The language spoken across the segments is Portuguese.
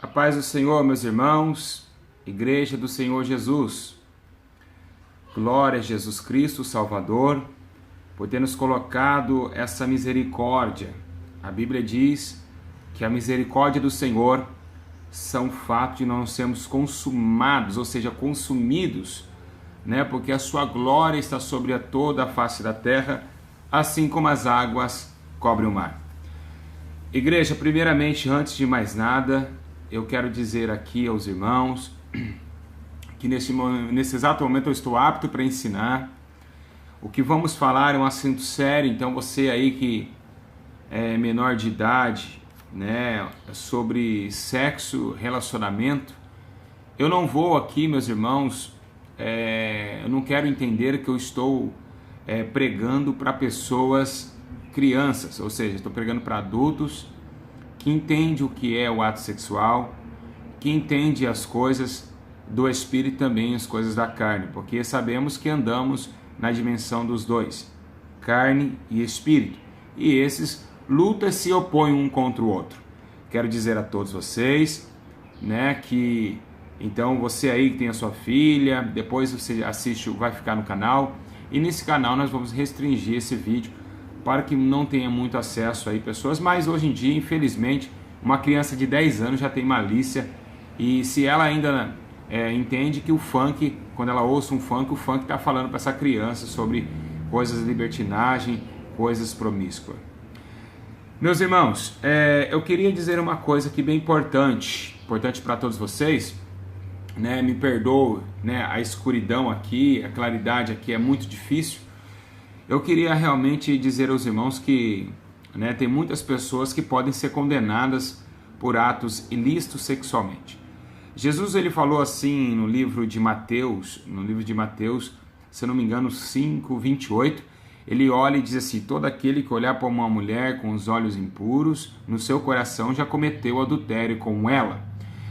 A paz do Senhor, meus irmãos, Igreja do Senhor Jesus. Glória a Jesus Cristo, Salvador, por ter nos colocado essa misericórdia. A Bíblia diz que a misericórdia do Senhor são o fato de não sermos consumados, ou seja, consumidos, porque a sua glória está sobre toda a face da terra, assim como as águas cobrem o mar. Igreja, primeiramente, antes de mais nada, eu quero dizer aqui aos irmãos que nesse exato momento eu estou apto para ensinar. O que vamos falar é um assunto sério, então você aí que é menor de idade, sobre sexo, relacionamento, eu não vou aqui, meus irmãos, eu não quero entender que eu estou pregando para pessoas crianças, ou seja, estou pregando para adultos que entendem o que é o ato sexual, que entendem as coisas do espírito e também as coisas da carne, porque sabemos que andamos na dimensão dos dois, carne e espírito, e esses lutam e se opõem um contra o outro. Quero dizer a todos vocês, que então você aí que tem a sua filha, depois você assiste, vai ficar no canal, e nesse canal nós vamos restringir esse vídeo para que não tenha muito acesso aí pessoas, mas hoje em dia, infelizmente, uma criança de 10 anos já tem malícia, e se ela ainda entende que o funk, quando ela ouça um funk, o funk está falando para essa criança sobre coisas de libertinagem, coisas promíscuas. Meus irmãos, eu queria dizer uma coisa aqui bem importante para todos vocês, me perdoe, a escuridão aqui, a claridade aqui é muito difícil. Eu queria realmente dizer aos irmãos que tem muitas pessoas que podem ser condenadas por atos ilícitos sexualmente. Jesus ele falou assim no livro de Mateus, se eu não me engano 5:28, ele olha e diz assim: todo aquele que olhar para uma mulher com os olhos impuros, no seu coração já cometeu adultério com ela.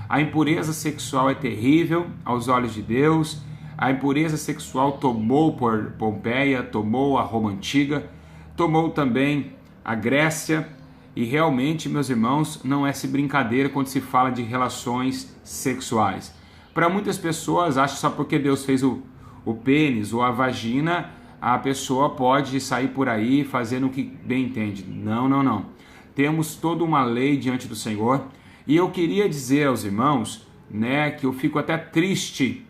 A impureza sexual é terrível aos olhos de Deus. A impureza sexual tomou por Pompeia, tomou a Roma Antiga, tomou também a Grécia, e realmente, meus irmãos, não é brincadeira quando se fala de relações sexuais. Para muitas pessoas, acham só porque Deus fez o pênis ou a vagina, a pessoa pode sair por aí fazendo o que bem entende. Não. Temos toda uma lei diante do Senhor, e eu queria dizer aos irmãos, que eu fico até triste.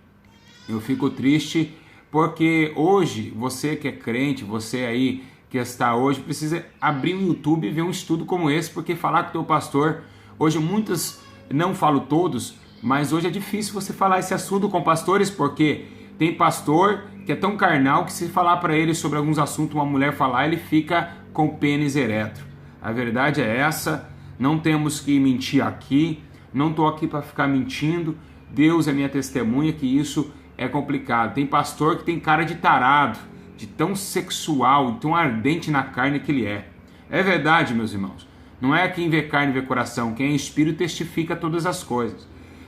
Eu fico triste porque hoje, você que é crente, você aí que está hoje, precisa abrir um YouTube e ver um estudo como esse, porque falar com o teu pastor, hoje muitos, não falo todos, mas hoje é difícil você falar esse assunto com pastores, porque tem pastor que é tão carnal que se falar para ele sobre alguns assuntos, uma mulher falar, ele fica com o pênis ereto. A verdade é essa, não temos que mentir aqui, não estou aqui para ficar mentindo, Deus é minha testemunha que isso é complicado. Tem pastor que tem cara de tarado, de tão sexual, de tão ardente na carne que ele é. É verdade, meus irmãos. Não é quem vê carne vê coração, quem é espírito testifica todas as coisas.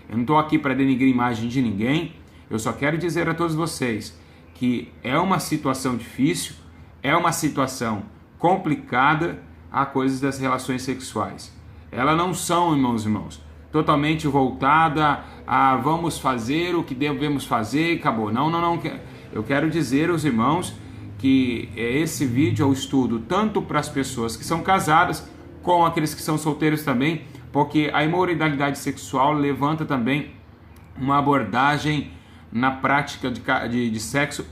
Eu não estou aqui para denigrir a imagem de ninguém, eu só quero dizer a todos vocês que é uma situação difícil, é uma situação complicada a coisas das relações sexuais. Elas não são, irmãos, totalmente voltada a vamos fazer o que devemos fazer e acabou. Não. Eu quero dizer aos irmãos que esse vídeo é o estudo tanto para as pessoas que são casadas, como aqueles que são solteiros também, porque a imoralidade sexual levanta também uma abordagem na prática de sexo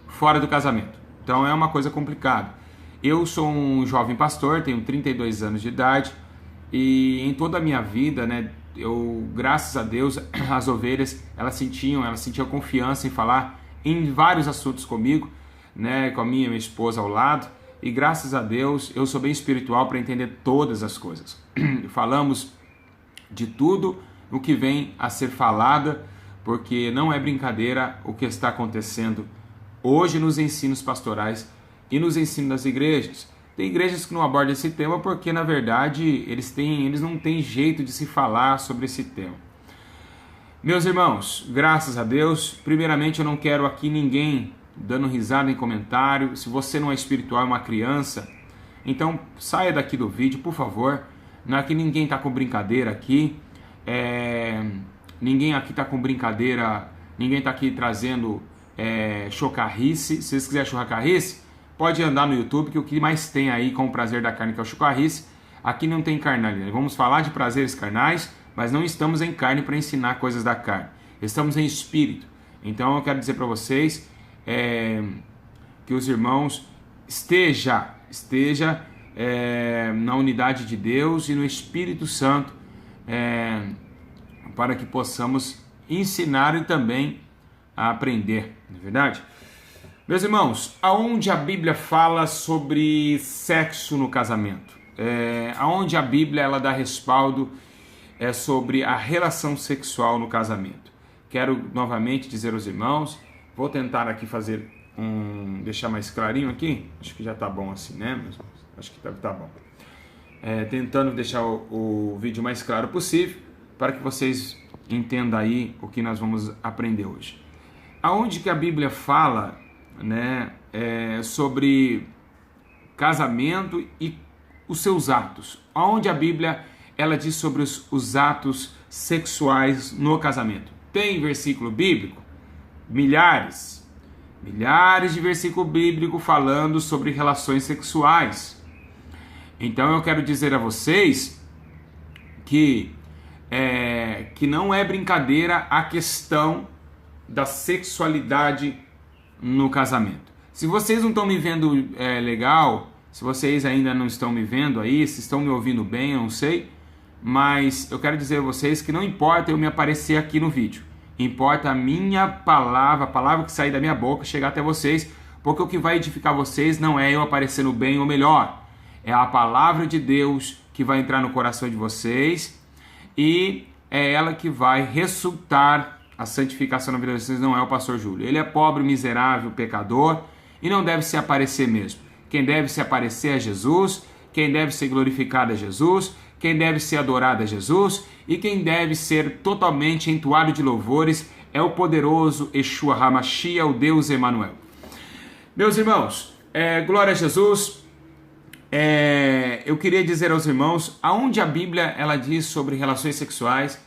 fora do casamento. Então é uma coisa complicada. Eu sou um jovem pastor, tenho 32 anos de idade, e em toda a minha vida, eu, graças a Deus, as ovelhas, elas sentiam confiança em falar em vários assuntos comigo, com a minha esposa ao lado, e graças a Deus eu sou bem espiritual para entender todas as coisas. Falamos de tudo o que vem a ser falada, porque não é brincadeira o que está acontecendo hoje nos ensinos pastorais e nos ensinos das igrejas. Tem igrejas que não abordam esse tema porque, na verdade, eles não têm jeito de se falar sobre esse tema. Meus irmãos, graças a Deus, primeiramente eu não quero aqui ninguém dando risada em comentário. Se você não é espiritual, é uma criança, então saia daqui do vídeo, por favor. Não é que ninguém está com brincadeira aqui. Ninguém aqui está com brincadeira, ninguém está aqui trazendo chocarrice. Se vocês quiserem chocarrice, pode andar no YouTube, que o que mais tem aí com o prazer da carne, que é o chocarrice, aqui não tem carnalidade. Vamos falar de prazeres carnais, mas não estamos em carne para ensinar coisas da carne. Estamos em espírito. Então eu quero dizer para vocês que os irmãos esteja na unidade de Deus e no Espírito Santo, para que possamos ensinar e também aprender, não é verdade? Meus irmãos, aonde a Bíblia fala sobre sexo no casamento? Aonde a Bíblia ela dá respaldo sobre a relação sexual no casamento? Quero novamente dizer aos irmãos, vou tentar aqui fazer deixar mais clarinho aqui, acho que já tá bom assim, né, meus irmãos? Acho que tá bom. Tentando deixar o vídeo mais claro possível, para que vocês entendam aí o que nós vamos aprender hoje. Aonde que a Bíblia fala, né, sobre casamento e os seus atos? Aonde a Bíblia ela diz sobre os atos sexuais no casamento? Tem versículo bíblico? Milhares de versículos bíblicos falando sobre relações sexuais. Então eu quero dizer a vocês que não é brincadeira a questão da sexualidade no casamento. Se vocês não estão me vendo legal, se vocês ainda não estão me vendo aí, se estão me ouvindo bem, eu não sei, mas eu quero dizer a vocês que não importa eu me aparecer aqui no vídeo, importa a minha palavra, a palavra que sair da minha boca chegar até vocês, porque o que vai edificar vocês não é eu aparecendo bem ou melhor, é a palavra de Deus que vai entrar no coração de vocês e é ela que vai resultar a santificação na vida de vocês. Não é o pastor Júlio, ele é pobre, miserável, pecador e não deve se aparecer mesmo. Quem deve se aparecer é Jesus, quem deve ser glorificado é Jesus, quem deve ser adorado é Jesus e quem deve ser totalmente entoado de louvores é o poderoso Yeshua HaMashiach, o Deus Emanuel. Meus irmãos, glória a Jesus. Eu queria dizer aos irmãos aonde a Bíblia ela diz sobre relações sexuais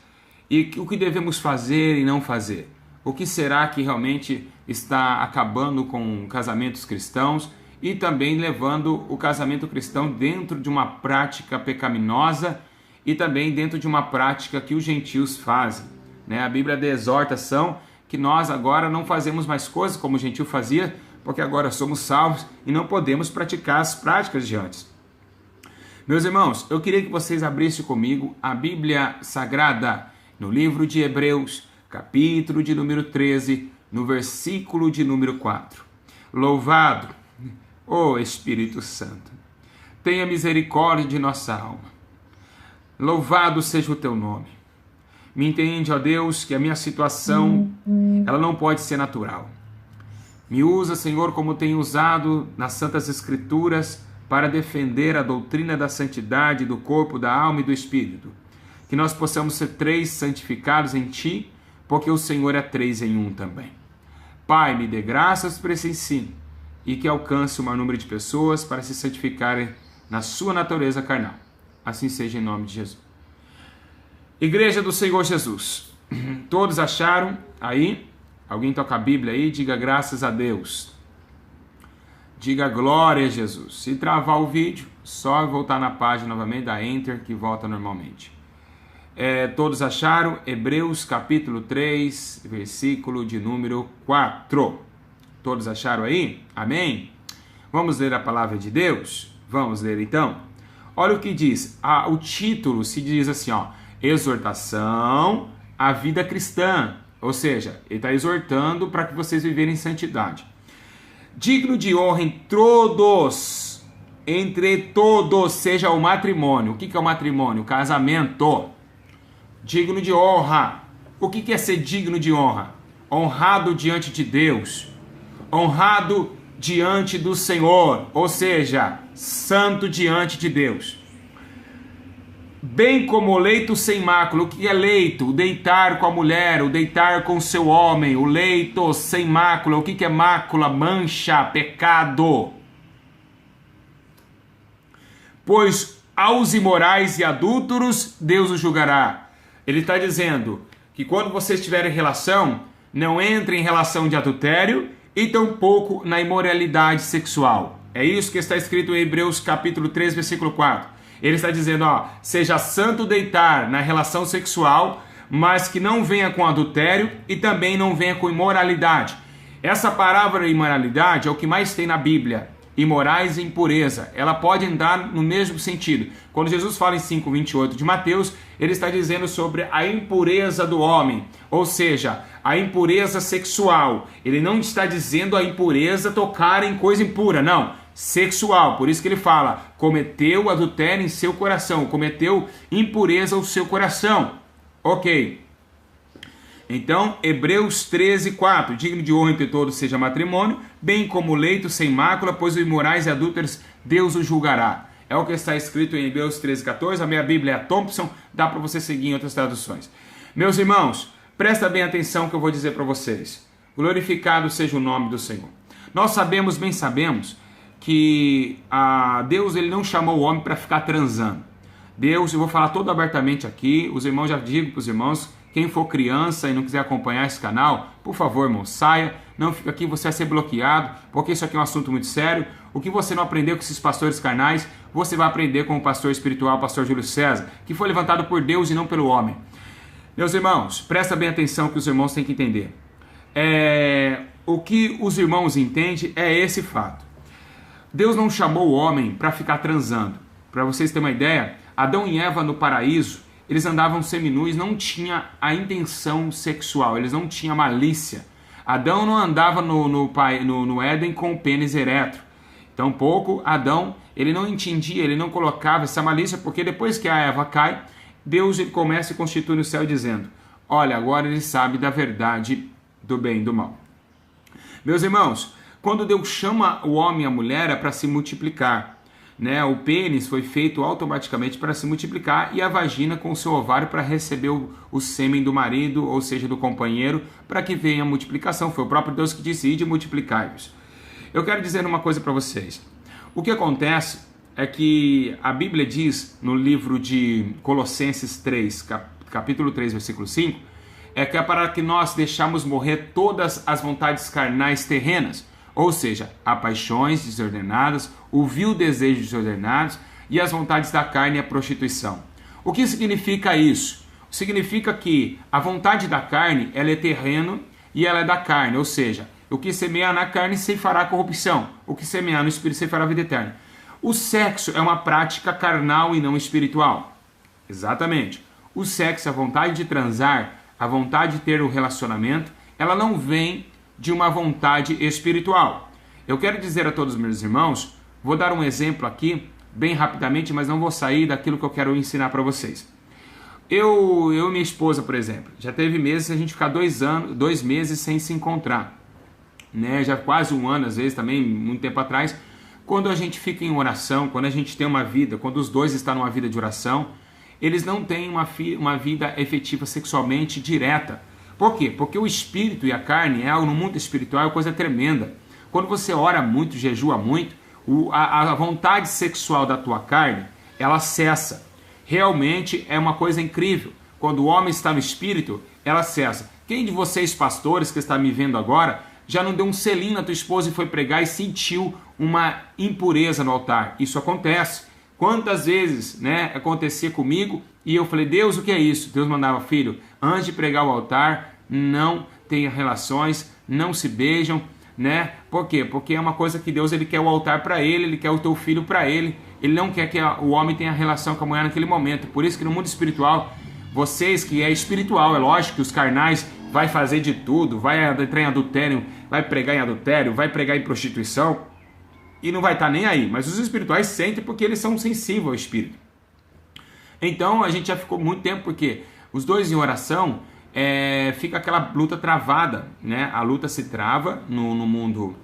e o que devemos fazer e não fazer. O que será que realmente está acabando com casamentos cristãos e também levando o casamento cristão dentro de uma prática pecaminosa e também dentro de uma prática que os gentios fazem, né? A Bíblia dá exortação que nós agora não fazemos mais coisas como o gentio fazia, porque agora somos salvos e não podemos praticar as práticas de antes. Meus irmãos, eu queria que vocês abrissem comigo a Bíblia Sagrada no livro de Hebreus, capítulo de número 13, no versículo de número 4. Louvado, ó Espírito Santo, tenha misericórdia de nossa alma. Louvado seja o teu nome. Me entende, ó Deus, que a minha situação ela não pode ser natural. Me usa, Senhor, como tem usado nas Santas Escrituras para defender a doutrina da santidade do corpo, da alma e do espírito. Que nós possamos ser 3 santificados em Ti, porque o Senhor é 3 em 1 também. Pai, me dê graças por esse ensino e que alcance o maior número de pessoas para se santificarem na sua natureza carnal. Assim seja em nome de Jesus. Igreja do Senhor Jesus. Todos acharam aí? Alguém toca a Bíblia aí? Diga graças a Deus. Diga glória a Jesus. Se travar o vídeo, só voltar na página novamente, dá Enter, que volta normalmente. Todos acharam? Hebreus capítulo 3, versículo de número 4. Todos acharam aí? Amém? Vamos ler a palavra de Deus? Vamos ler então? Olha o que diz. O título se diz assim, ó, exortação à vida cristã. Ou seja, ele está exortando para que vocês viverem em santidade. Digno de honra entre todos, seja o matrimônio. O que é o matrimônio? O casamento. Digno de honra. O que é ser digno de honra? Honrado diante de Deus. Honrado diante do Senhor. Ou seja, santo diante de Deus. Bem como o leito sem mácula. O que é leito? O deitar com a mulher, o deitar com o seu homem. O leito sem mácula. O que é mácula? Mancha, pecado. Pois aos imorais e adúlteros Deus os julgará. Ele está dizendo que quando vocês tiverem relação, não entrem em relação de adultério e tampouco na imoralidade sexual. É isso que está escrito em Hebreus capítulo 3, versículo 4. Ele está dizendo, seja santo deitar na relação sexual, mas que não venha com adultério e também não venha com imoralidade. Essa palavra imoralidade é o que mais tem na Bíblia. Imorais e impureza. Ela pode andar no mesmo sentido. Quando Jesus fala em 5:28 de Mateus, ele está dizendo sobre a impureza do homem, ou seja, a impureza sexual. Ele não está dizendo a impureza tocar em coisa impura, não. Sexual. Por isso que ele fala, cometeu adultério em seu coração, cometeu impureza no seu coração. Ok. Então, Hebreus 13:4, digno de honra entre todos seja matrimônio, bem como o leito sem mácula, pois os imorais e adúlteros Deus os julgará. É o que está escrito em Hebreus 13:14, a minha Bíblia é a Thompson, dá para você seguir em outras traduções. Meus irmãos, presta bem atenção que eu vou dizer para vocês. Glorificado seja o nome do Senhor. Nós sabemos, bem sabemos, que Deus ele não chamou o homem para ficar transando. Deus, eu vou falar todo abertamente aqui, os irmãos, já digo para os irmãos, quem for criança e não quiser acompanhar esse canal, por favor, irmão, saia, não fica aqui, você vai ser bloqueado, porque isso aqui é um assunto muito sério. O que você não aprendeu com esses pastores carnais, você vai aprender com o pastor espiritual, o pastor Júlio César, que foi levantado por Deus e não pelo homem. Meus irmãos, presta bem atenção que os irmãos têm que entender. O que os irmãos entendem é esse fato. Deus não chamou o homem para ficar transando. Para vocês terem uma ideia, Adão e Eva no paraíso, eles andavam seminus, não tinha a intenção sexual, eles não tinham malícia. Adão não andava no Éden com o pênis ereto. Tampouco Adão, ele não entendia, ele não colocava essa malícia, porque depois que a Eva cai, Deus ele começa e constitui no céu dizendo, olha, agora ele sabe da verdade do bem e do mal. Meus irmãos, quando Deus chama o homem e a mulher é para se multiplicar. O pênis foi feito automaticamente para se multiplicar e a vagina com o seu ovário para receber o sêmen do marido, ou seja, do companheiro, para que venha a multiplicação. Foi o próprio Deus que disse, ide multiplicai-vos. Eu quero dizer uma coisa para vocês. O que acontece é que a Bíblia diz no livro de Colossenses 3, capítulo 3, versículo 5, é que é para que nós deixamos morrer todas as vontades carnais terrenas, ou seja, há paixões desordenadas, o vil desejo desordenados e as vontades da carne e a prostituição. O que significa isso? Significa que a vontade da carne ela é terreno e ela é da carne, ou seja, o que semear na carne se fará corrupção, o que semear no espírito se fará vida eterna. O sexo é uma prática carnal e não espiritual. Exatamente. O sexo, a vontade de transar, a vontade de ter um relacionamento, ela não vem de uma vontade espiritual. Eu quero dizer a todos os meus irmãos, vou dar um exemplo aqui, bem rapidamente, mas não vou sair daquilo que eu quero ensinar para vocês. Eu e minha esposa, por exemplo, já teve meses a gente ficar 2 meses sem se encontrar. Já quase um ano, às vezes também, muito tempo atrás, quando a gente fica em oração, quando a gente tem uma vida, quando os dois estão numa vida de oração, eles não têm uma vida efetiva sexualmente direta. Por quê? Porque o espírito e a carne é algo no mundo espiritual, é uma coisa tremenda. Quando você ora muito, jejua muito, a vontade sexual da tua carne, ela cessa. Realmente é uma coisa incrível. Quando o homem está no espírito, ela cessa. Quem de vocês, pastores, que está me vendo agora, já não deu um selinho na tua esposa e foi pregar e sentiu uma impureza no altar? Isso acontece. Quantas vezes acontecia comigo e eu falei, Deus, o que é isso? Deus mandava, filho, antes de pregar o altar, não tenha relações, não se beijam, Por quê? Porque é uma coisa que Deus ele quer o altar para ele quer o teu filho para ele não quer que o homem tenha relação com a mulher naquele momento. Por isso que no mundo espiritual, vocês que é espiritual, é lógico que os carnais vai fazer de tudo, vai entrar em adultério, vai pregar em adultério, vai pregar em prostituição, e não vai estar nem aí, mas os espirituais sentem porque eles são sensíveis ao espírito. Então a gente já ficou muito tempo, porque os dois em oração, fica aquela luta travada, a luta se trava no mundo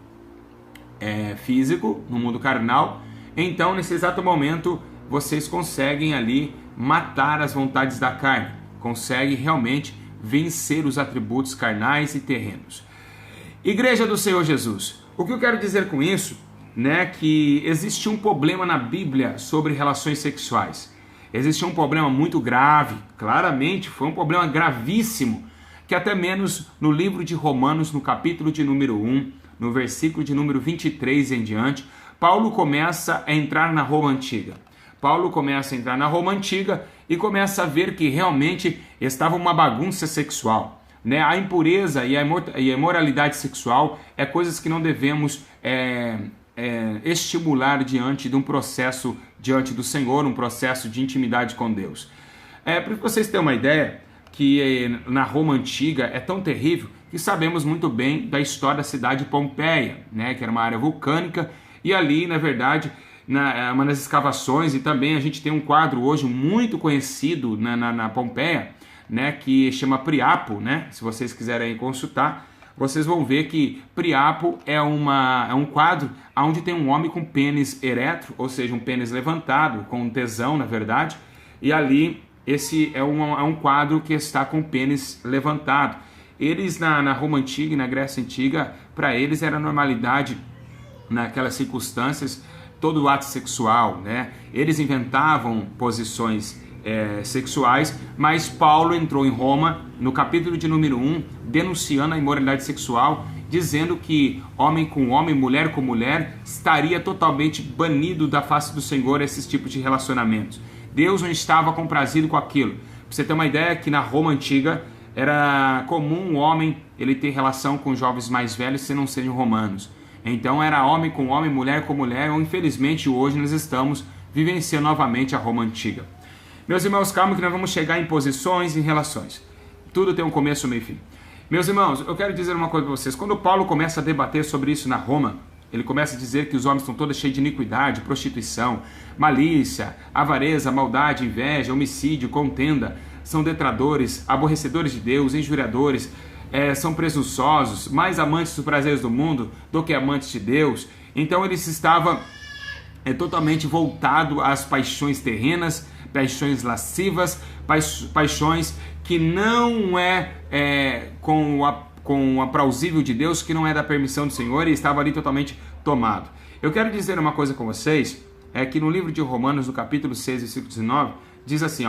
físico, no mundo carnal. Então nesse exato momento vocês conseguem ali matar as vontades da carne, conseguem realmente vencer os atributos carnais e terrenos. Igreja do Senhor Jesus, o que eu quero dizer com isso, que existe um problema na Bíblia sobre relações sexuais. Existia um problema muito grave, claramente foi um problema gravíssimo, que até menos no livro de Romanos, no capítulo de número 1, no versículo de número 23 em diante, Paulo começa a entrar na Roma Antiga. Paulo começa a entrar na Roma Antiga e começa a ver que realmente estava uma bagunça sexual, né? A impureza e a imoralidade sexual é coisas que não devemos estimular diante de um processo diante do Senhor, um processo de intimidade com Deus. Para vocês terem uma ideia, que na Roma Antiga é tão terrível que sabemos muito bem da história da cidade de Pompeia, né? Que era uma área vulcânica, e ali, na verdade, uma das escavações, e também a gente tem um quadro hoje muito conhecido na Pompeia, né? Que chama Priapo, né? Se vocês quiserem consultar, vocês vão ver que Priapo é um quadro onde tem um homem com pênis ereto, ou seja, um pênis levantado, com um tesão, na verdade, e ali esse é um quadro que está com o pênis levantado. Eles na Roma Antiga e na Grécia Antiga, para eles era normalidade, naquelas circunstâncias, todo o ato sexual, né? Eles inventavam posições sexuais, mas Paulo entrou em Roma, no capítulo de número 1, denunciando a imoralidade sexual, dizendo que homem com homem, mulher com mulher, estaria totalmente banido da face do Senhor esses tipos de relacionamentos. Deus não estava comprazido com aquilo. Pra você ter uma ideia, que na Roma Antiga era comum um homem ele ter relação com jovens mais velhos se não sejam romanos. Então era homem com homem, mulher com mulher, ou infelizmente hoje nós estamos vivenciando novamente a Roma Antiga. Meus irmãos, calma que nós vamos chegar em posições e em relações. Tudo tem um começo, meio e fim. Meus irmãos, eu quero dizer uma coisa para vocês. Quando Paulo começa a debater sobre isso na Roma, ele começa a dizer que os homens estão todos cheios de iniquidade, prostituição, malícia, avareza, maldade, inveja, homicídio, contenda, são detratores, aborrecedores de Deus, injuriadores, são presunçosos, mais amantes dos prazeres do mundo do que amantes de Deus. Então ele estava totalmente voltado às paixões terrenas, paixões lascivas, paixões que não com o aprausível de Deus, que não é da permissão do Senhor, e estava ali totalmente tomado. Eu quero dizer uma coisa com vocês, que no livro de Romanos, no capítulo 6, versículo 19, diz assim,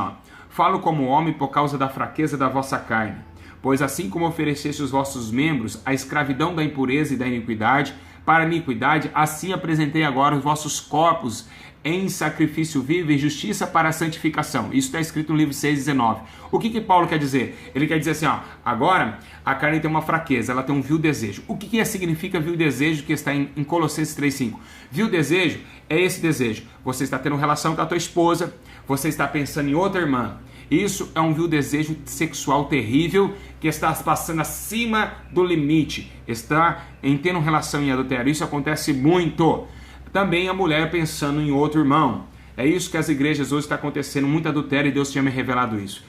falo como homem por causa da fraqueza da vossa carne, pois assim como ofereceste os vossos membros à escravidão da impureza e da iniquidade, para a iniquidade, assim apresentei agora os vossos corpos em sacrifício vivo e justiça para a santificação. Isso está escrito no livro 6,19. O que Paulo quer dizer? Ele quer dizer assim, agora a carne tem uma fraqueza, ela tem um vil desejo. O que significa vil desejo que está em Colossenses 3,5? Vil desejo é esse desejo. Você está tendo relação com a tua esposa, você está pensando em outra irmã. Isso é um vil desejo sexual terrível que está passando acima do limite. Está em tendo relação em adultério. Isso acontece muito. Também a mulher pensando em outro irmão. É isso que as igrejas hoje está acontecendo, muito adultério, e Deus tinha me revelado isso.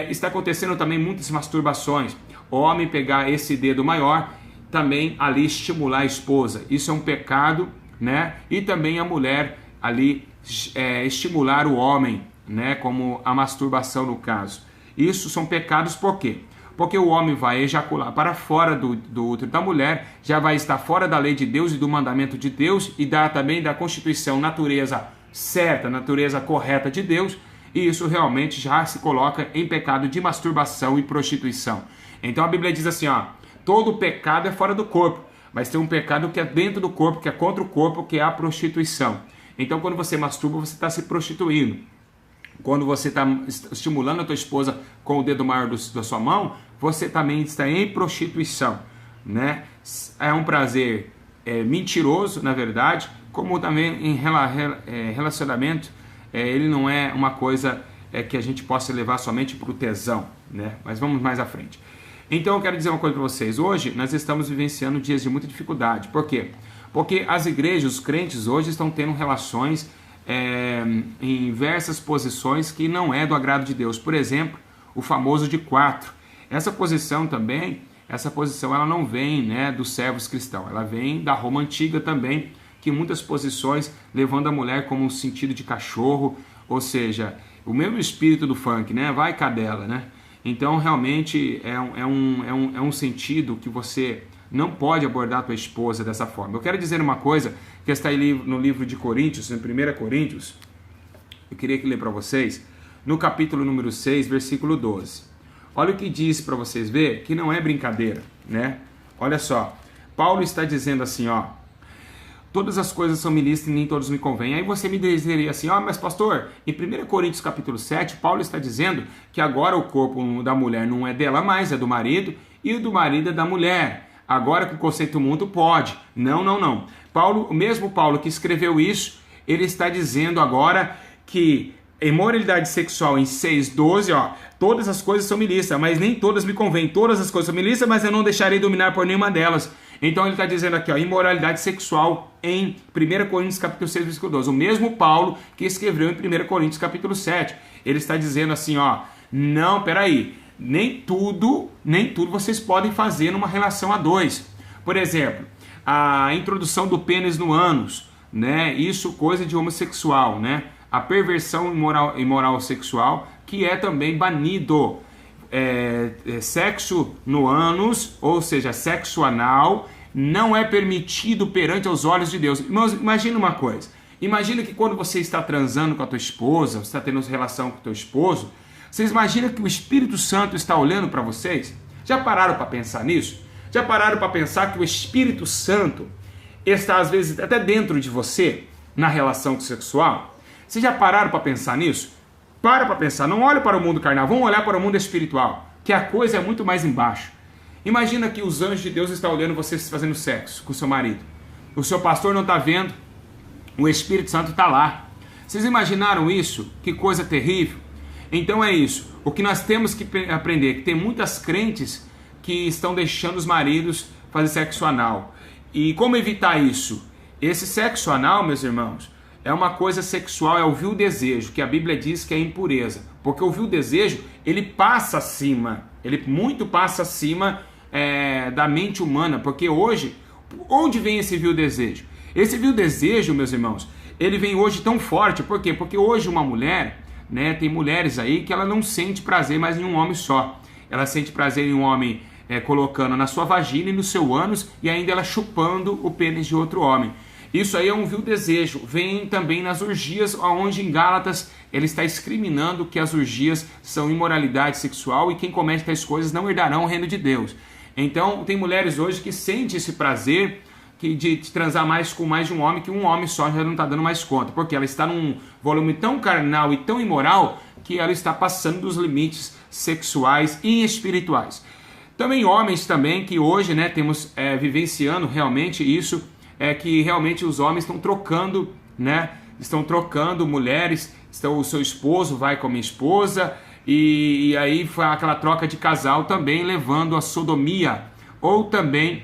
Está acontecendo também muitas masturbações. O homem pegar esse dedo maior, também ali estimular a esposa. Isso é um pecado, né? E também a mulher ali estimular o homem, né? Como a masturbação no caso. Isso são pecados por quê? Porque o homem vai ejacular para fora do útero da mulher, já vai estar fora da lei de Deus e do mandamento de Deus, e também da constituição, natureza certa, natureza correta de Deus, e isso realmente já se coloca em pecado de masturbação e prostituição. Então a Bíblia diz assim, todo pecado é fora do corpo, mas tem um pecado que é dentro do corpo, que é contra o corpo, que é a prostituição. Então quando você masturba, você está se prostituindo. Quando você está estimulando a tua esposa com o dedo maior da sua mão, você também está em prostituição, né? É um prazer mentiroso, na verdade, como também em relacionamento, ele não é uma coisa que a gente possa levar somente para o tesão, né? Mas vamos mais à frente. Então eu quero dizer uma coisa para vocês. Hoje nós estamos vivenciando dias de muita dificuldade. Por quê? Porque as igrejas, os crentes hoje estão tendo relações em diversas posições que não é do agrado de Deus. Por exemplo, o famoso de 4. Essa posição ela não vem, né, dos servos cristãos, ela vem da Roma Antiga também, que muitas posições levando a mulher como um sentido de cachorro, ou seja, o mesmo espírito do funk, né, vai cadela, né? Então realmente é um sentido que você não pode abordar a tua esposa dessa forma. Eu quero dizer uma coisa que está aí no livro de Coríntios, em 1 Coríntios, eu queria ler para vocês no capítulo número 6, versículo 12. Olha o que diz para vocês verem que não é brincadeira, né? Olha só, Paulo está dizendo assim, ó: todas as coisas são me lícitas e nem todos me convêm. Aí você me dizeria assim, ó, mas pastor, em 1 Coríntios capítulo 7, Paulo está dizendo que agora o corpo da mulher não é dela mais, é do marido, e o do marido é da mulher. Agora que o conceito mundo pode. Não. O mesmo Paulo que escreveu isso, ele está dizendo agora que imoralidade sexual em 6:12, ó, todas as coisas são me lícitas, mas nem todas me convêm. Todas as coisas são me lícitas, mas eu não deixarei dominar por nenhuma delas. Então ele está dizendo aqui, ó, imoralidade sexual em 1 Coríntios capítulo 6, versículo 12. O mesmo Paulo que escreveu em 1 Coríntios capítulo 7. Ele está dizendo assim, ó, não, peraí, nem tudo vocês podem fazer numa relação a dois. Por exemplo, a introdução do pênis no ânus, né? Isso coisa de homossexual, né? A perversão imoral sexual, que é também banido. Sexo no ânus, ou seja, sexo anal, não é permitido perante os olhos de Deus. Irmãos, imagina uma coisa. Imagina que quando você está transando com a tua esposa, você está tendo relação com o teu esposo, vocês imaginam que o Espírito Santo está olhando para vocês? Já pararam para pensar nisso? Já pararam para pensar que o Espírito Santo está às vezes até dentro de você, na relação sexual? Vocês já pararam para pensar nisso? Para pensar, não olhe para o mundo carnal, vamos olhar para o mundo espiritual, que a coisa é muito mais embaixo. Imagina que os anjos de Deus estão olhando você fazendo sexo com o seu marido. O seu pastor não está vendo, o Espírito Santo está lá. Vocês imaginaram isso? Que coisa terrível. Então é isso. O que nós temos que aprender é que tem muitas crentes que estão deixando os maridos fazer sexo anal. E como evitar isso? Esse sexo anal, meus irmãos, é uma coisa sexual, é o vil desejo, que a Bíblia diz que é impureza. Porque o vil desejo, ele passa acima, ele muito passa acima da mente humana. Porque hoje, onde vem esse vil desejo? Esse vil desejo, meus irmãos, ele vem hoje tão forte. Por quê? Porque hoje uma mulher, né, tem mulheres aí que ela não sente prazer mais em um homem só. Ela sente prazer em um homem colocando na sua vagina e no seu ânus, e ainda ela chupando o pênis de outro homem. Isso aí é um vil desejo. Vem também nas orgias, onde em Gálatas ele está discriminando que as orgias são imoralidade sexual e quem comete tais coisas não herdarão o reino de Deus. Então tem mulheres hoje que sentem esse prazer de transar mais com mais de um homem, que um homem só já não está dando mais conta, porque ela está num volume tão carnal e tão imoral que ela está passando dos limites sexuais e espirituais. Também homens também que hoje, né, temos vivenciando realmente isso, que realmente os homens estão trocando, né? Estão trocando mulheres, o seu esposo vai com a minha esposa, e aí foi aquela troca de casal também levando a sodomia, ou também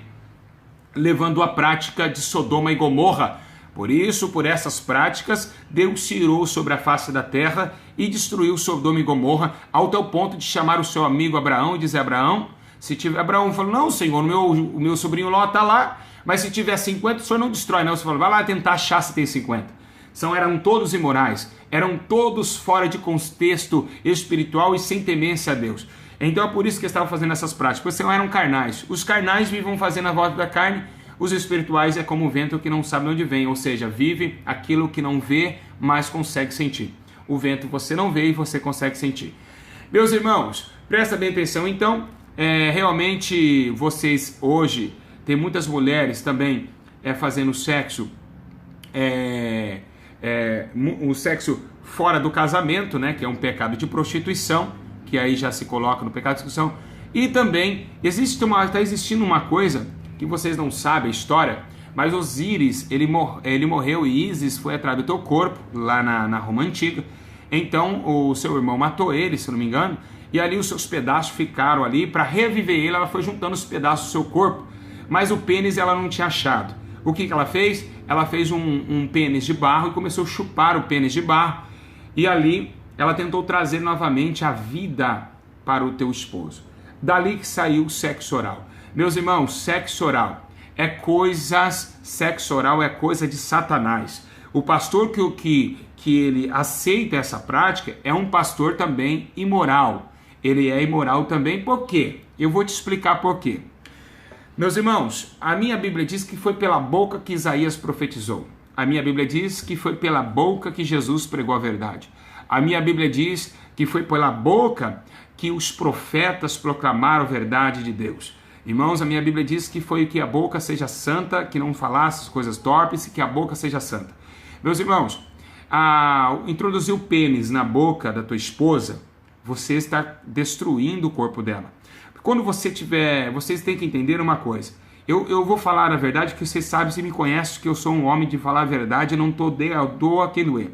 levando a prática de Sodoma e Gomorra. Por isso, por essas práticas, Deus se irou sobre a face da terra e destruiu Sodoma e Gomorra, ao tal ponto de chamar o seu amigo Abraão e dizer: Abraão, se tiver... Abraão falou: não, Senhor, o meu sobrinho Ló está lá, mas se tiver 50, o senhor não destrói, não. Você falou: vai lá tentar achar se tem 50. Eram todos imorais, eram todos fora de contexto espiritual e sem temência a Deus. Então é por isso que estavam fazendo essas práticas, porque eram carnais. Os carnais vivam fazendo a volta da carne, os espirituais é como o vento que não sabe de onde vem, ou seja, vive aquilo que não vê, mas consegue sentir. O vento você não vê e você consegue sentir. Meus irmãos, presta bem atenção. Então, realmente vocês hoje... Tem muitas mulheres também fazendo sexo, o sexo fora do casamento, né, que é um pecado de prostituição, que aí já se coloca no pecado de prostituição. E também está existindo uma coisa que vocês não sabem a história, mas Osíris, ele morreu e Ísis foi atrás do teu corpo, lá na Roma Antiga. Então o seu irmão matou ele, se não me engano, e ali os seus pedaços ficaram ali. Para reviver ele, ela foi juntando os pedaços do seu corpo. Mas o pênis ela não tinha achado. O que ela fez? Ela fez um pênis de barro e começou a chupar o pênis de barro. E ali ela tentou trazer novamente a vida para o teu esposo. Dali que saiu o sexo oral. Meus irmãos, sexo oral é coisa de Satanás. O pastor que ele aceita essa prática é um pastor também imoral. Ele é imoral também. Por quê? Eu vou te explicar por quê. Meus irmãos, a minha Bíblia diz que foi pela boca que Isaías profetizou. A minha Bíblia diz que foi pela boca que Jesus pregou a verdade. A minha Bíblia diz que foi pela boca que os profetas proclamaram a verdade de Deus. Irmãos, a minha Bíblia diz que foi que a boca seja santa, que não falasse coisas torpes, e que a boca seja santa. Meus irmãos, introduzir o pênis na boca da tua esposa, você está destruindo o corpo dela. Quando vocês têm que entender uma coisa. Eu vou falar a verdade, que vocês sabem, se me conhecem, que eu sou um homem de falar a verdade, eu não dou a quem doer.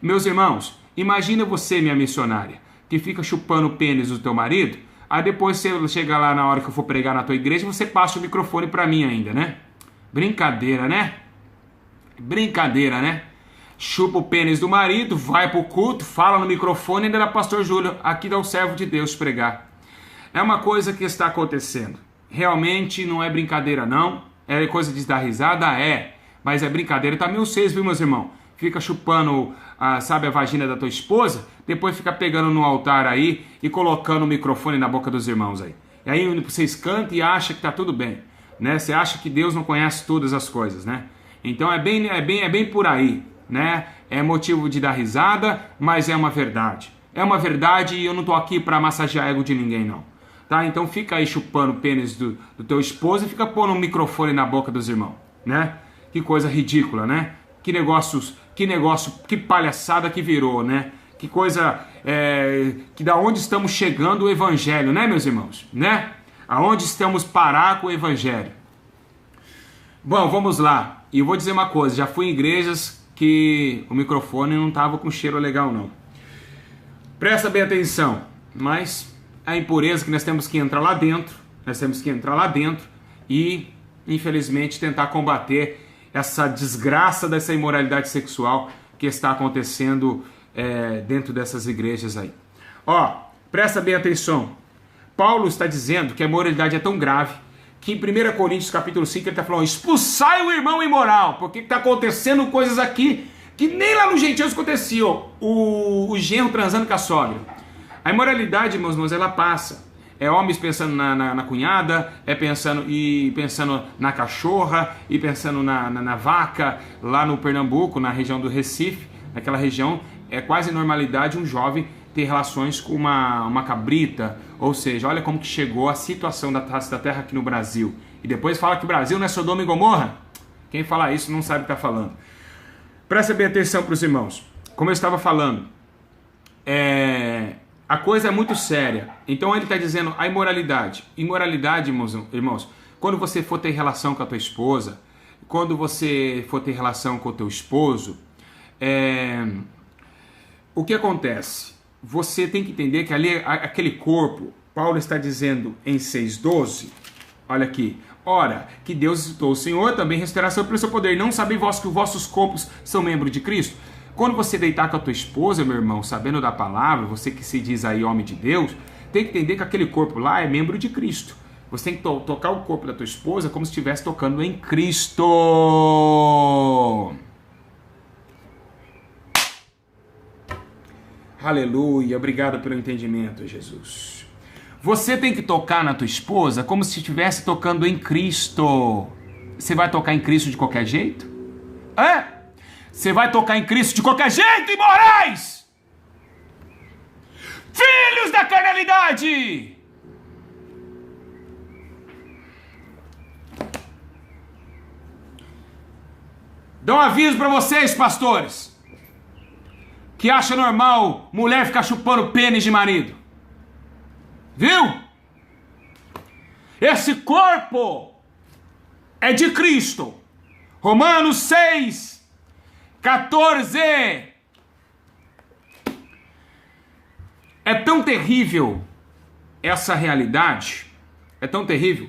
Meus irmãos, imagina você, minha missionária, que fica chupando o pênis do teu marido, aí depois você chega lá na hora que eu for pregar na tua igreja, você passa o microfone para mim ainda, né? Brincadeira, né? Brincadeira, né? Chupa o pênis do marido, vai pro culto, fala no microfone, ainda dá pastor Júlio, aqui dá o servo de Deus pregar. É uma coisa que está acontecendo. Realmente não é brincadeira não, é coisa de dar risada, mas é brincadeira também vocês, viu, meus irmãos? Fica chupando, sabe, a vagina da tua esposa, depois fica pegando no altar aí e colocando o microfone na boca dos irmãos aí. E aí vocês cantam e acham que tá tudo bem, né? Você acha que Deus não conhece todas as coisas, né? Então é bem por aí, né? É motivo de dar risada, mas é uma verdade. É uma verdade e eu não tô aqui para massagear ego de ninguém, não. Tá? Então fica aí chupando o pênis do teu esposo e fica pondo um microfone na boca dos irmãos, né? Que coisa ridícula, né? Que palhaçada que virou, né? Que coisa, que da onde estamos chegando o evangelho, né, meus irmãos? Né? Aonde estamos parar com o evangelho? Bom, vamos lá. E eu vou dizer uma coisa, já fui em igrejas que o microfone não estava com cheiro legal, não. Presta bem atenção, mas a impureza que nós temos que entrar lá dentro, e, infelizmente, tentar combater essa desgraça dessa imoralidade sexual que está acontecendo dentro dessas igrejas aí. Ó, presta bem atenção. Paulo está dizendo que a imoralidade é tão grave que em 1 Coríntios capítulo 5 ele está falando: expulsai o irmão imoral, porque está acontecendo coisas aqui que nem lá no gentios aconteciam. O genro transando com a sogra. A imoralidade, meus irmãos, ela passa. É homens pensando na cunhada, pensando na cachorra, e pensando na vaca, lá no Pernambuco, na região do Recife, naquela região, é quase normalidade um jovem ter relações com uma cabrita. Ou seja, olha como que chegou a situação da face da terra aqui no Brasil. E depois fala que o Brasil não é Sodoma e Gomorra. Quem fala isso não sabe o que está falando. Presta bem atenção para os irmãos. Como eu estava falando, a coisa é muito séria. Então ele está dizendo a imoralidade. Imoralidade, irmãos, quando você for ter relação com a tua esposa, quando você for ter relação com o teu esposo, o que acontece? Você tem que entender que ali, aquele corpo, Paulo está dizendo em 6,12, olha aqui: ora, que Deus ressuscitou o Senhor, também ressuscitará pelo seu poder. Não sabem vós que os vossos corpos são membros de Cristo? Quando você deitar com a tua esposa, meu irmão, sabendo da palavra, você que se diz aí homem de Deus, tem que entender que aquele corpo lá é membro de Cristo. Você tem que tocar o corpo da tua esposa como se estivesse tocando em Cristo. Aleluia, obrigado pelo entendimento, Jesus. Você tem que tocar na tua esposa como se estivesse tocando em Cristo. Você vai tocar em Cristo de qualquer jeito? Você vai tocar em Cristo de qualquer jeito, imorais! Filhos da carnalidade! Dá um aviso para vocês, pastores, que acha normal mulher ficar chupando pênis de marido. Viu? Esse corpo é de Cristo. Romanos 6, 14. É tão terrível essa realidade, é tão terrível,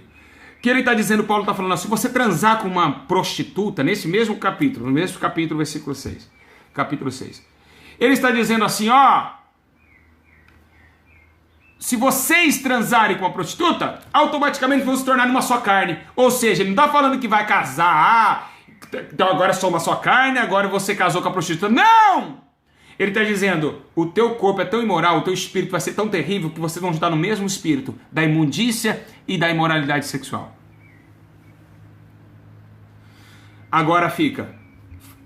que ele está dizendo, Paulo está falando assim: se você transar com uma prostituta, nesse mesmo capítulo, versículo 6, capítulo 6, ele está dizendo assim, se vocês transarem com uma prostituta, automaticamente vão se tornar uma só carne. Ou seja, ele não está falando que vai casar, então agora é só uma só carne, agora você casou com a prostituta. Não! Ele está dizendo, o teu corpo é tão imoral, o teu espírito vai ser tão terrível que vocês vão estar no mesmo espírito da imundícia e da imoralidade sexual. Agora fica,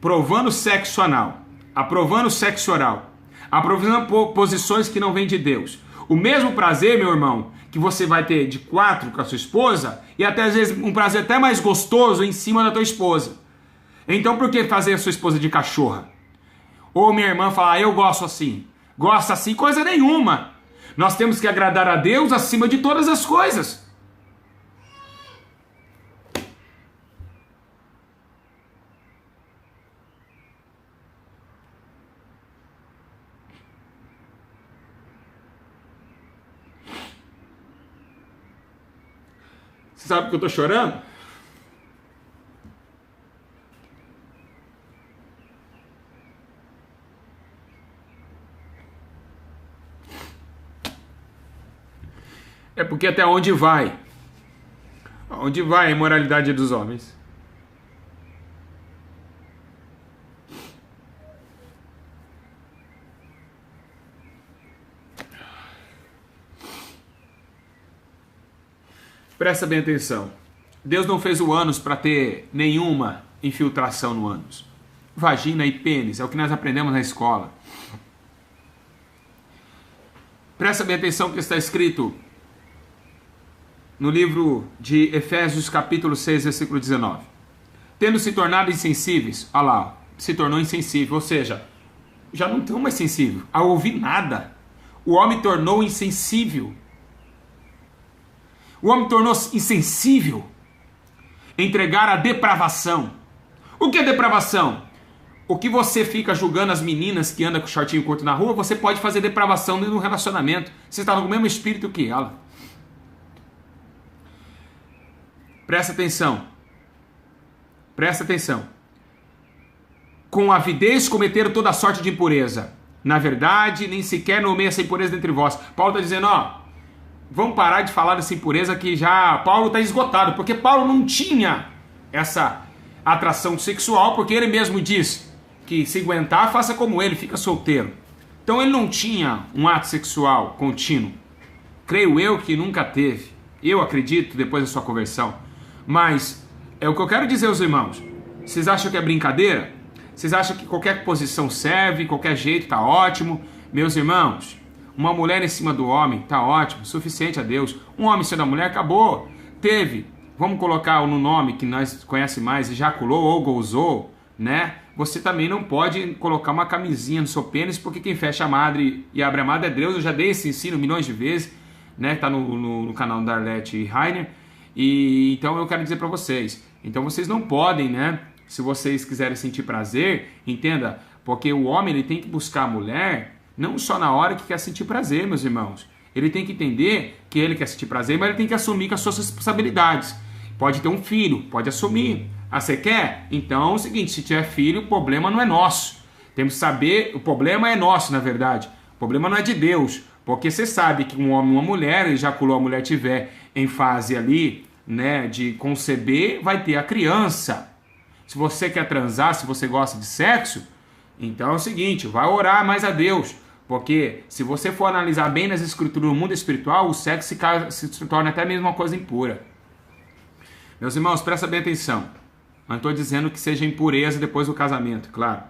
provando sexo anal, aprovando sexo oral, aprovando posições que não vêm de Deus. O mesmo prazer, meu irmão, que você vai ter de 4 com a sua esposa, e até às vezes um prazer até mais gostoso em cima da tua esposa. Então por que fazer a sua esposa de cachorra? Ou minha irmã falar, eu gosto assim. Gosta assim, coisa nenhuma. Nós temos que agradar a Deus acima de todas as coisas. Você sabe que eu estou chorando? É porque até onde vai? Onde vai a imoralidade dos homens? Presta bem atenção. Deus não fez o ânus para ter nenhuma infiltração no ânus. Vagina e pênis, é o que nós aprendemos na escola. Presta bem atenção que está escrito no livro de Efésios capítulo 6, versículo 19. Tendo se tornado insensíveis, olha lá, se tornou insensível, ou seja, já não tão mais sensível a ouvir nada. O homem tornou insensível. O homem tornou insensível a entregar a depravação. O que é depravação? O que você fica julgando as meninas que andam com shortinho curto na rua, você pode fazer depravação dentro do relacionamento. Você está no mesmo espírito que ela. Presta atenção. Presta atenção. Com avidez cometeram toda sorte de impureza. Na verdade, nem sequer nomeia essa impureza dentre vós. Paulo está dizendo, vamos parar de falar dessa impureza que já Paulo está esgotado. Porque Paulo não tinha essa atração sexual, porque ele mesmo diz que se aguentar, faça como ele, fica solteiro. Então ele não tinha um ato sexual contínuo. Creio eu que nunca teve. Eu acredito, depois da sua conversão. Mas é o que eu quero dizer aos irmãos. Vocês acham que é brincadeira? Vocês acham que qualquer posição serve, qualquer jeito está ótimo? Meus irmãos, uma mulher em cima do homem está ótimo, suficiente a Deus. Um homem em cima da mulher, acabou. Teve, vamos colocar no nome que nós conhecemos mais, ejaculou ou gozou, né? Você também não pode colocar uma camisinha no seu pênis, porque quem fecha a madre e abre a madre é Deus. Eu já dei esse ensino milhões de vezes, né? Está no canal da Arlete e Rainer. E então eu quero dizer para vocês, então vocês não podem, né? Se vocês quiserem sentir prazer, entenda, porque o homem ele tem que buscar a mulher não só na hora que quer sentir prazer, meus irmãos. Ele tem que entender que ele quer sentir prazer, mas ele tem que assumir com as suas responsabilidades. Pode ter um filho, pode assumir. Você quer? Então é o seguinte, se tiver filho, o problema não é nosso. Temos que saber, o problema é nosso, na verdade. O problema não é de Deus. Porque você sabe que um homem e uma mulher, ejaculou a mulher tiver em fase ali, né, de conceber, vai ter a criança. Se você quer transar, se você gosta de sexo, então é o seguinte, vai orar mais a Deus. Porque se você for analisar bem nas escrituras do mundo espiritual, o sexo se torna até mesmo uma coisa impura. Meus irmãos, presta bem atenção. Não estou dizendo que seja impureza depois do casamento, claro.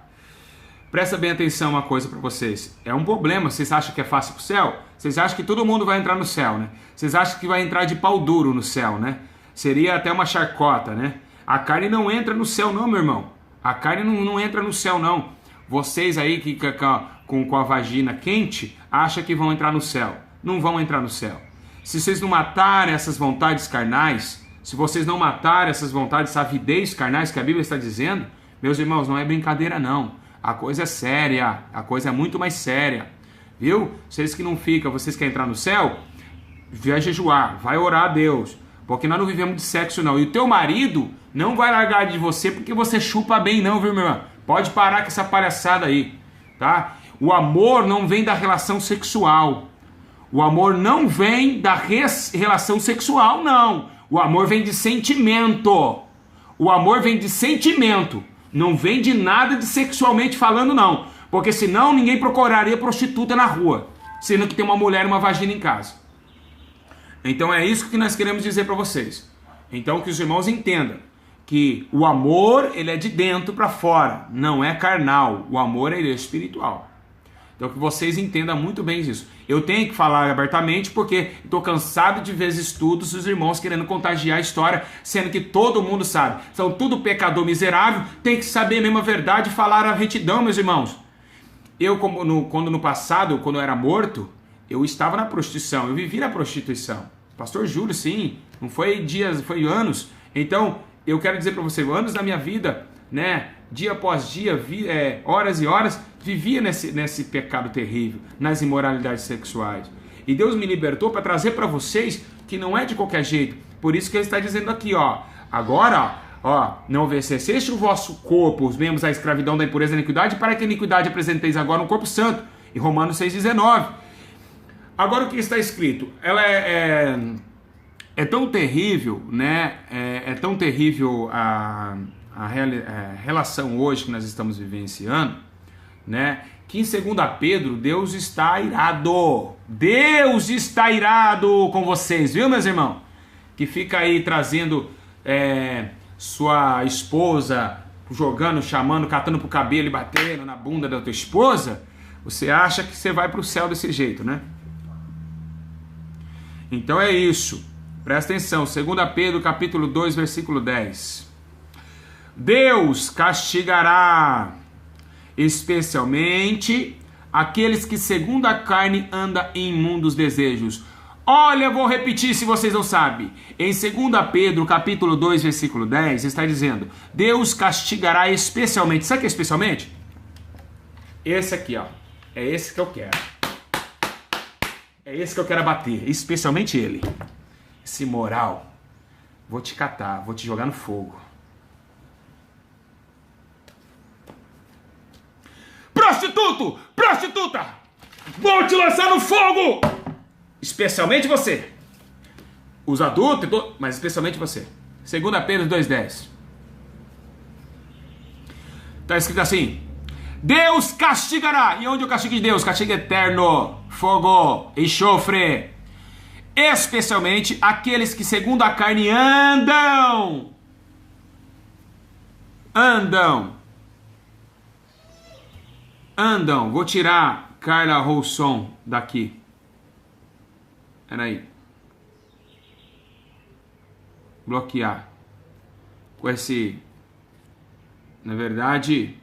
Presta bem atenção uma coisa para vocês. É um problema. Vocês acham que é fácil pro céu? Vocês acham que todo mundo vai entrar no céu, né? Vocês acham que vai entrar de pau duro no céu, né? Seria até uma charcota, né? A carne não entra no céu não, meu irmão. A carne não entra no céu não. Vocês aí que com a vagina quente acham que vão entrar no céu. Não vão entrar no céu. Se vocês não matarem essas vontades carnais, se vocês não matarem essas vontades, essa avidez carnais que a Bíblia está dizendo, meus irmãos, não é brincadeira não. A coisa é séria, a coisa é muito mais séria, viu? Vocês que não ficam, vocês querem entrar no céu, vai jejuar, vai orar a Deus, porque nós não vivemos de sexo não. E o teu marido não vai largar de você porque você chupa bem não, viu, meu irmão? Pode parar com essa palhaçada aí, tá? O amor não vem da relação sexual. O amor não vem da relação sexual, não. O amor vem de sentimento. O amor vem de sentimento. Não vem de nada de sexualmente falando, não. Porque senão ninguém procuraria prostituta na rua, sendo que tem uma mulher e uma vagina em casa. Então é isso que nós queremos dizer para vocês. Então que os irmãos entendam que o amor, ele é de dentro para fora, não é carnal. O amor, ele é espiritual. Então que vocês entendam muito bem isso. Eu tenho que falar abertamente porque estou cansado de ver estudos dos irmãos querendo contagiar a história, sendo que todo mundo sabe. São tudo pecador miserável, tem que saber a mesma verdade e falar a retidão, meus irmãos. Eu, quando no passado, quando eu era morto, eu estava na prostituição, eu vivi na prostituição. Pastor Júlio, sim, não foi dias, foi anos. Então, eu quero dizer para você, anos da minha vida, né, dia após dia, horas e horas, vivia nesse pecado terrível, nas imoralidades sexuais. E Deus me libertou para trazer para vocês que não é de qualquer jeito. Por isso que ele está dizendo aqui, ó, agora, ó, não obedeceste o vosso corpo, os membros da escravidão da impureza e da iniquidade, para que a iniquidade apresenteis agora no corpo santo. Em Romanos 6,19. Agora o que está escrito? Ela é tão terrível, né? É tão terrível a relação hoje que nós estamos vivenciando, né? Que em 2 Pedro, Deus está irado. Deus está irado com vocês, viu, meus irmãos? Que fica aí trazendo sua esposa, jogando, chamando, catando pro cabelo e batendo na bunda da tua esposa. Você acha que você vai pro céu desse jeito, né? Então é isso. Presta atenção. 2 Pedro capítulo 2, versículo 10. Deus castigará especialmente aqueles que segundo a carne andam em imundos desejos. Olha, vou repetir se vocês não sabem. Em 2 Pedro capítulo 2, versículo 10, está dizendo: Deus castigará especialmente. Sabe o que é especialmente? Esse aqui, ó. É esse que eu quero. É esse que eu quero abater. Especialmente ele. Esse moral. Vou te catar, vou te jogar no fogo. Prostituto! Prostituta! Vou te lançar no fogo! Especialmente você. Os adultos, mas especialmente você. 2 Pedro 2,10. Está escrito assim: Deus castigará. E onde o castigo de Deus? Castigo eterno, fogo, enxofre. Especialmente aqueles que segundo a carne andam. Vou tirar Carla Rousson daqui. Peraí. Bloquear. Com esse... Na verdade,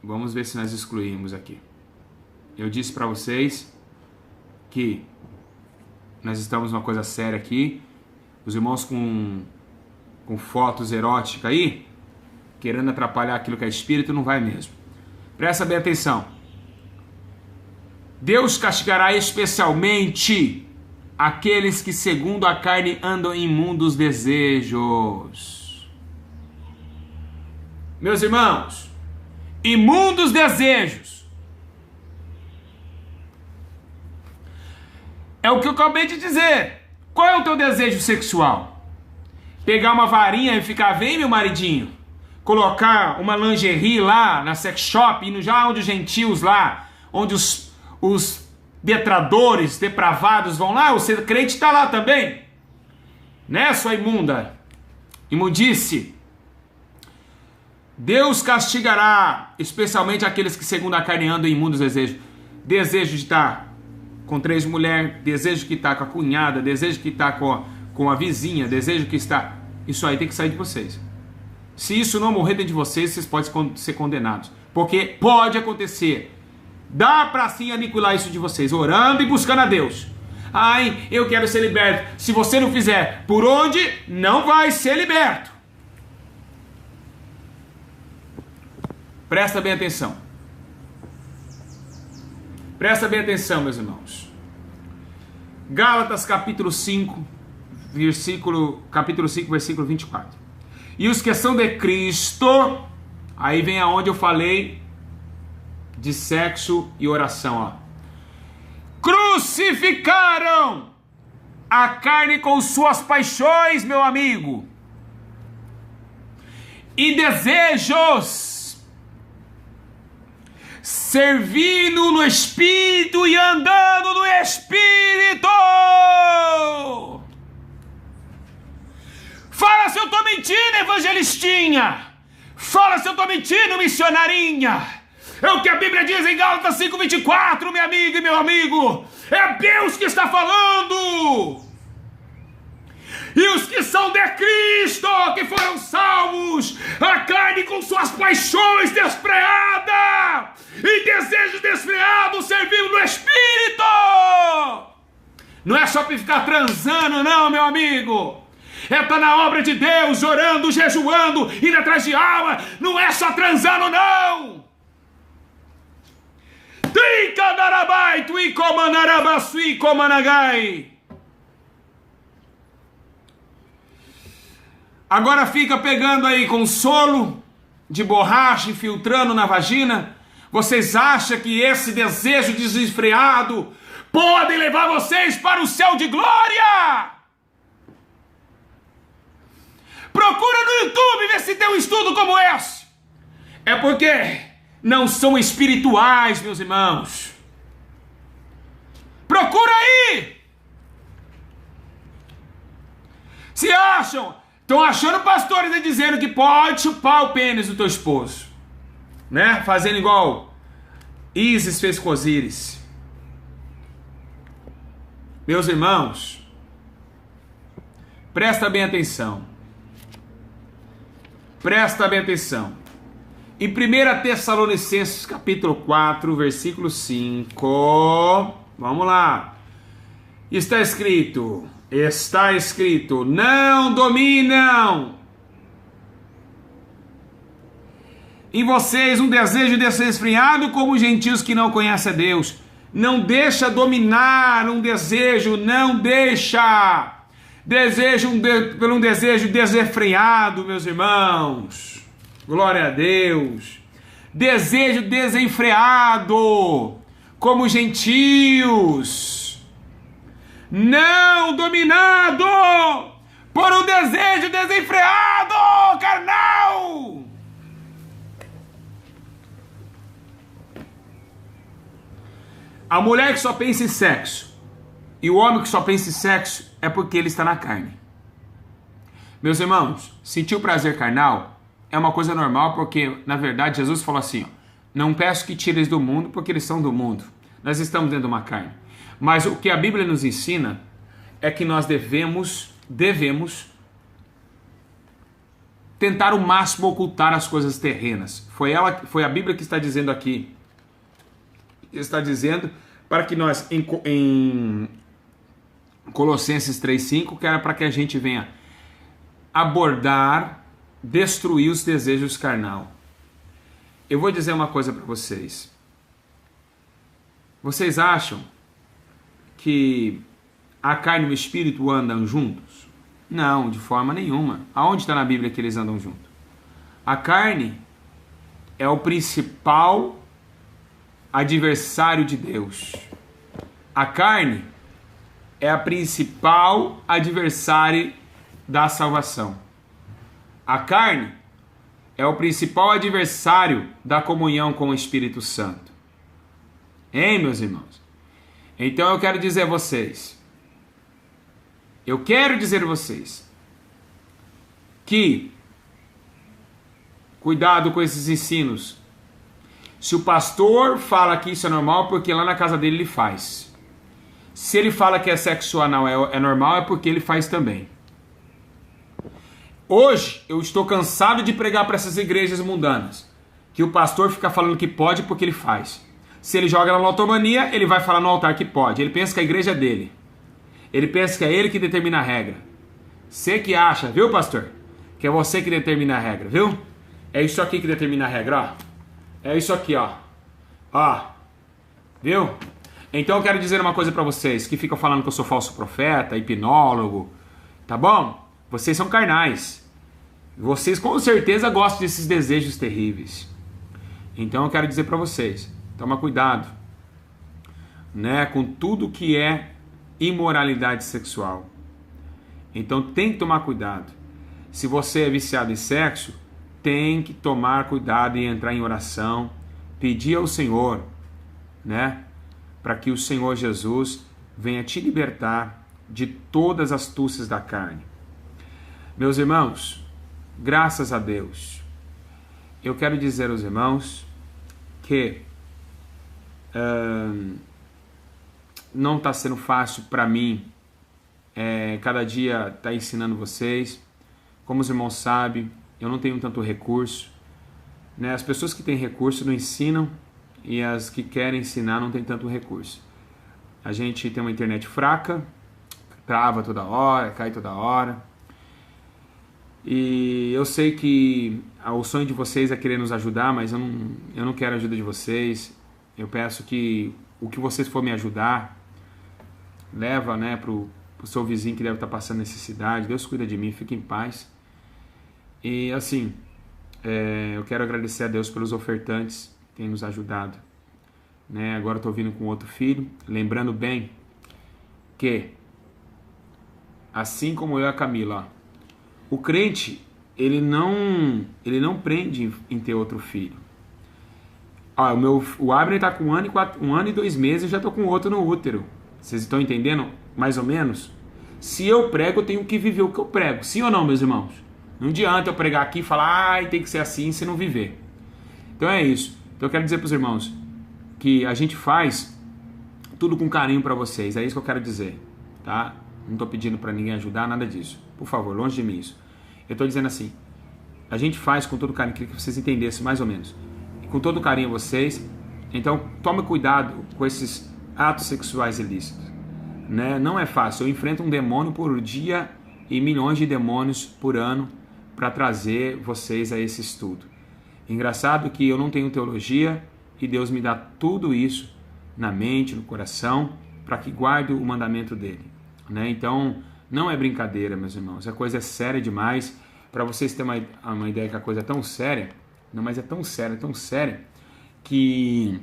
vamos ver se nós excluímos aqui. Eu disse para vocês que nós estamos numa coisa séria aqui. Os irmãos com fotos eróticas aí, querendo atrapalhar aquilo que é espírito, não vai mesmo. Presta bem atenção. Deus castigará especialmente aqueles que segundo a carne andam em imundos desejos. Meus irmãos, imundos desejos. É o que eu acabei de dizer. Qual é o teu desejo sexual? Pegar uma varinha e ficar, vem meu maridinho, colocar uma lingerie lá na sex shop, indo já onde os gentios lá, onde os detradores, depravados vão lá, o crente está lá também, né, sua imunda, imundice. Deus castigará especialmente aqueles que segundo a carne andam em imundos desejos. Desejo de estar com 3 mulheres, desejo que está com a cunhada, desejo que está com a vizinha, desejo que está... Isso aí tem que sair de vocês. Se isso não morrer dentro de vocês podem ser condenados. Porque pode acontecer. Dá para sim aniquilar isso de vocês, orando e buscando a Deus. Ai, eu quero ser liberto. Se você não fizer por onde, não vai ser liberto. Presta bem atenção. Presta bem atenção, meus irmãos. Gálatas capítulo 5, versículo 24. E os que são de Cristo, aí vem aonde eu falei de sexo e oração, ó. Crucificaram a carne com suas paixões, meu amigo, e desejos, servindo no Espírito e andando no Espírito. Fala se eu estou mentindo, evangelistinha. Fala se eu estou mentindo, missionarinha. É o que a Bíblia diz em Gálatas 5:24, minha amiga e meu amigo. É Deus que está falando. E os que são de Cristo, que foram salvos, a carne com suas paixões desfreadas e desejos desfreados servindo no Espírito. Não é só para ficar transando, não, meu amigo. É estar na obra de Deus, orando, jejuando, indo atrás de alma. Não é só transando, não. Agora fica pegando aí consolo de borracha, infiltrando na vagina. Vocês acham que esse desejo desenfreado pode levar vocês para o céu de glória? Procura no YouTube ver se tem um estudo como esse. É porque não são espirituais, meus irmãos. Procura aí. Se acham, estão achando pastores aí dizendo que pode chupar o pênis do teu esposo, né? Fazendo igual Isis fez com Osíris. Meus irmãos, presta bem atenção. Presta bem atenção. Em 1 Tessalonicenses capítulo 4, versículo 5, vamos lá. Está escrito, não dominam em vocês um desejo desenfreado como os gentios que não conhecem a Deus. Não deixa dominar um desejo, não deixa. Pelo um desejo desenfreado, meus irmãos. Glória a Deus. Desejo desenfreado, como gentios. Não dominado por um desejo desenfreado, carnal. A mulher que só pensa em sexo e o homem que só pensa em sexo é porque ele está na carne. Meus irmãos, sentir o prazer carnal é uma coisa normal, porque na verdade Jesus falou assim, ó, não peço que tires do mundo porque eles são do mundo. Nós estamos dentro de uma carne. Mas o que a Bíblia nos ensina é que nós devemos tentar o máximo ocultar as coisas terrenas. Foi a Bíblia que está dizendo aqui. Está dizendo para que nós, em Colossenses 3:5, que era para que a gente venha abordar, destruir os desejos carnal. Eu vou dizer uma coisa para vocês. Vocês acham que a carne e o espírito andam juntos? Não, de forma nenhuma. Aonde está na Bíblia que eles andam juntos? A carne é o principal adversário de Deus. A carne é a principal adversária da salvação. A carne é o principal adversário da comunhão com o Espírito Santo. Hein, meus irmãos? Então eu quero dizer a vocês, que cuidado com esses ensinos. Se o pastor fala que isso é normal, porque lá na casa dele ele faz. Se ele fala que é sexo anal é normal, é porque ele faz também. Hoje eu estou cansado de pregar para essas igrejas mundanas, que o pastor fica falando que pode porque ele faz. Se ele joga na lotomania, ele vai falar no altar que pode. Ele pensa que a igreja é dele. Ele pensa que é ele que determina a regra. Você que acha, viu, pastor? Que é você que determina a regra, viu? É isso aqui que determina a regra, ó. É isso aqui, ó. Ó. Viu? Então eu quero dizer uma coisa pra vocês, que ficam falando que eu sou falso profeta, hipnólogo. Tá bom? Vocês são carnais. Vocês com certeza gostam desses desejos terríveis. Então eu quero dizer pra vocês, toma cuidado, né, com tudo que é imoralidade sexual. Então tem que tomar cuidado. Se você é viciado em sexo, tem que tomar cuidado e entrar em oração, pedir ao Senhor, né, para que o Senhor Jesus venha te libertar de todas as astúcias da carne. Meus irmãos, graças a Deus. Eu quero dizer aos irmãos que não está sendo fácil para mim cada dia estar ensinando vocês. Como os irmãos sabem, eu não tenho tanto recurso, né? As pessoas que têm recurso não ensinam e as que querem ensinar não têm tanto recurso. A gente tem uma internet fraca, trava toda hora, cai toda hora. E eu sei que o sonho de vocês é querer nos ajudar, mas eu não quero a ajuda de vocês. Eu peço que o que vocês for me ajudar, leva, né, pro seu vizinho que deve estar passando necessidade. Deus cuida de mim, fique em paz. E assim, eu quero agradecer a Deus pelos ofertantes que têm nos ajudado, né? Agora estou vindo com outro filho, lembrando bem que, assim como eu e a Camila, o crente, ele não prende em ter outro filho. O Abner está com 1 ano e 2 meses, eu já estou com outro no útero. Vocês estão entendendo? Mais ou menos? Se eu prego, eu tenho que viver o que eu prego. Sim ou não, meus irmãos? Não adianta eu pregar aqui e falar, tem que ser assim, se não viver. Então é isso. Então eu quero dizer para os irmãos que a gente faz tudo com carinho para vocês. É isso que eu quero dizer, tá? Não estou pedindo para ninguém ajudar, nada disso. Por favor, longe de mim isso. Eu estou dizendo assim, a gente faz com todo carinho, queria que vocês entendessem mais ou menos. Com todo carinho a vocês. Então tome cuidado com esses atos sexuais ilícitos, né? Não é fácil. Eu enfrento um demônio por dia e milhões de demônios por ano para trazer vocês a esse estudo. Engraçado que eu não tenho teologia e Deus me dá tudo isso na mente, no coração, para que guarde o mandamento dele, né? Então não é brincadeira, meus irmãos. A coisa é séria demais. Para vocês terem uma ideia que a coisa é tão séria, não, mas é tão séria que,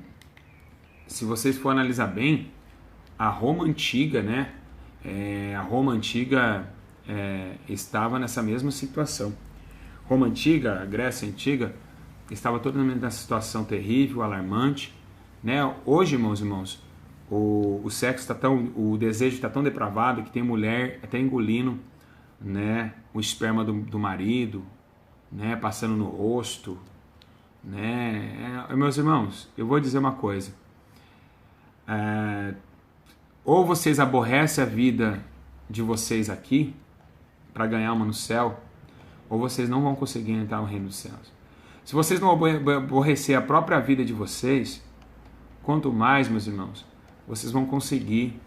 se vocês for analisar bem, a Roma antiga, né? A Roma antiga estava nessa mesma situação. Roma antiga, a Grécia antiga, estava toda nessa situação terrível, alarmante, né? Hoje, irmãos, o sexo o desejo está tão depravado que tem mulher até engolindo, né, o esperma do marido, né, passando no rosto, né? Meus irmãos, eu vou dizer uma coisa. Ou vocês aborrecem a vida de vocês aqui para ganhar uma no céu, ou vocês não vão conseguir entrar no reino dos céus. Se vocês não aborrecer a própria vida de vocês, quanto mais, meus irmãos, vocês vão conseguir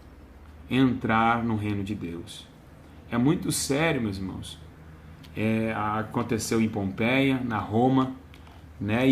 entrar no reino de Deus. É muito sério, meus irmãos. Aconteceu em Pompeia, na Roma, né?